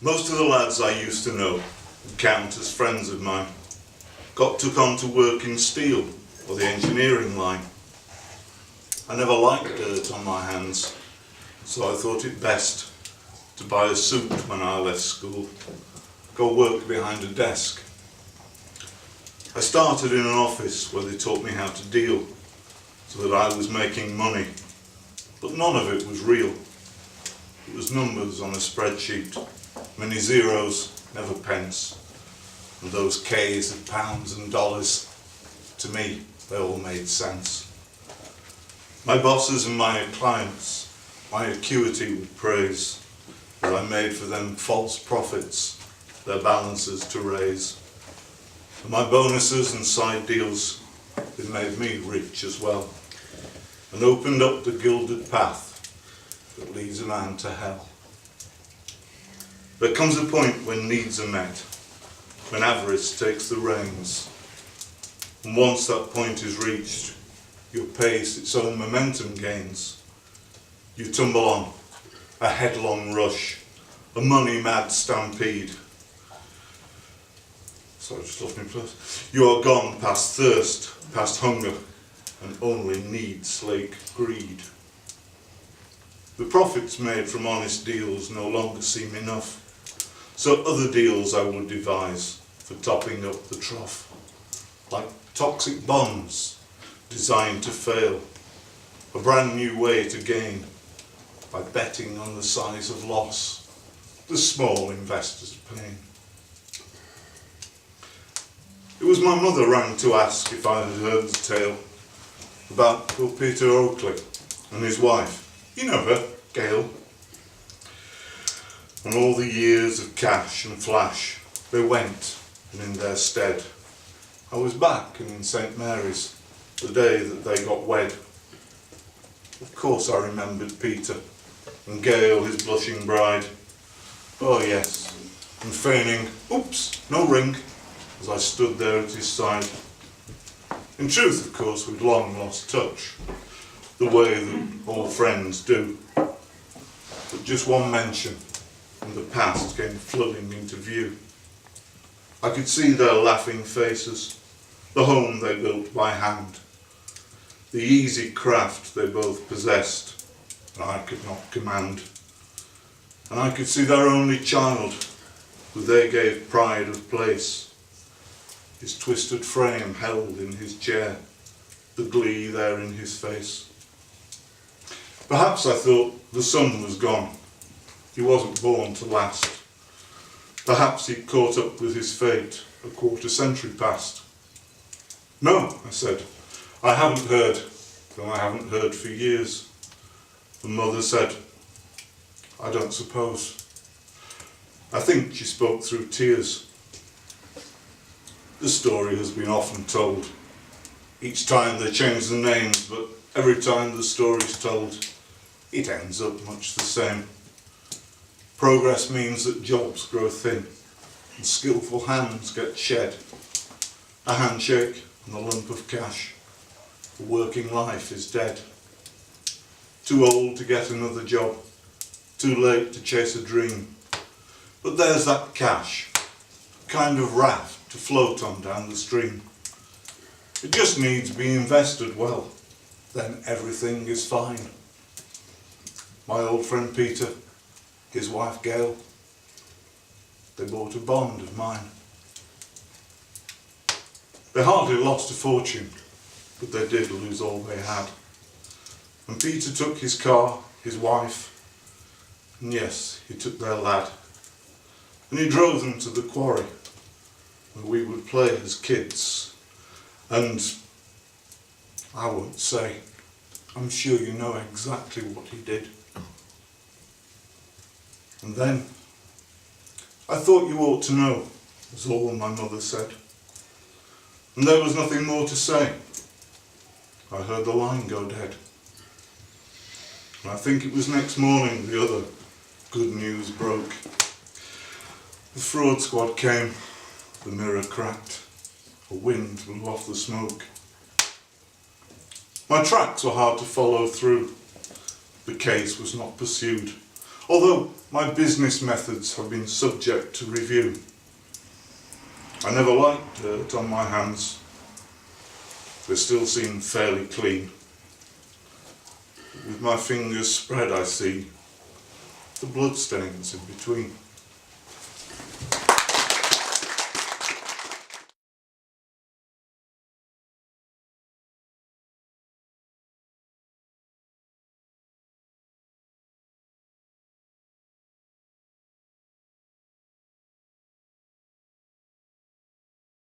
Most of the lads I used to know and count as friends of mine took on to work in steel or the engineering line. I never liked dirt on my hands, so I thought it best to buy a suit when I left school, go work behind a desk. I started in an office where they taught me how to deal, so that I was making money, but none of it was real. It was numbers on a spreadsheet, many zeros, never pence, and those K's of pounds and dollars. To me, they all made sense. My bosses and my clients, my acuity would praise, as I made for them false profits, their balances to raise. And my bonuses and side deals, they made me rich as well, and opened up the gilded path that leads a man to hell. There comes a point when needs are met, when avarice takes the reins, and once that point is reached, your pace its own momentum gains. You tumble on, a headlong rush, a money-mad stampede. Sorry, just lost my place. You are gone past thirst, past hunger, and only need slake greed. The profits made from honest deals no longer seem enough, so other deals I would devise for topping up the trough, like toxic bonds designed to fail, a brand new way to gain by betting on the size of loss, the small investor's pain. It was my mother rang to ask if I had heard the tale about poor Peter Oakley and his wife. You know her, Gail. And all the years of cash and flash, they went, and in their stead, I was back and in St. Mary's the day that they got wed. Of course I remembered Peter, and Gail, his blushing bride. Oh yes, and feigning, oops, no ring, as I stood there at his side. In truth, of course, we'd long lost touch, the way that all friends do. But just one mention, and the past came flooding into view. I could see their laughing faces, the home they built by hand, the easy craft they both possessed, and I could not command. And I could see their only child, who they gave pride of place, his twisted frame held in his chair, the glee there in his face. Perhaps I thought the son was gone, he wasn't born to last. Perhaps he'd caught up with his fate a quarter century past. No, I said, I haven't heard, though I haven't heard for years. The mother said, I don't suppose. I think she spoke through tears. The story has been often told. Each time they change the names, but every time the story's told, it ends up much the same. Progress means that jobs grow thin, and skillful hands get shed. A handshake and a lump of cash. The working life is dead. Too old to get another job, too late to chase a dream. But there's that cash, a kind of raft to float on down the stream. It just needs to be invested well, then everything is fine. My old friend Peter, his wife Gail, they bought a bond of mine. They hardly lost a fortune, but they did lose all they had. And Peter took his car, his wife, and yes, he took their lad. And he drove them to the quarry, where we would play as kids. And I won't say, I'm sure you know exactly what he did. And then, I thought you ought to know, was all my mother said. And there was nothing more to say. I heard the line go dead. And I think it was next morning the other good news broke. The fraud squad came, the mirror cracked, a wind blew off the smoke. My tracks were hard to follow through. The case was not pursued. although my business methods have been subject to review. I never liked dirt on my hands. They still seem fairly clean. With my fingers spread, I see the bloodstains in between.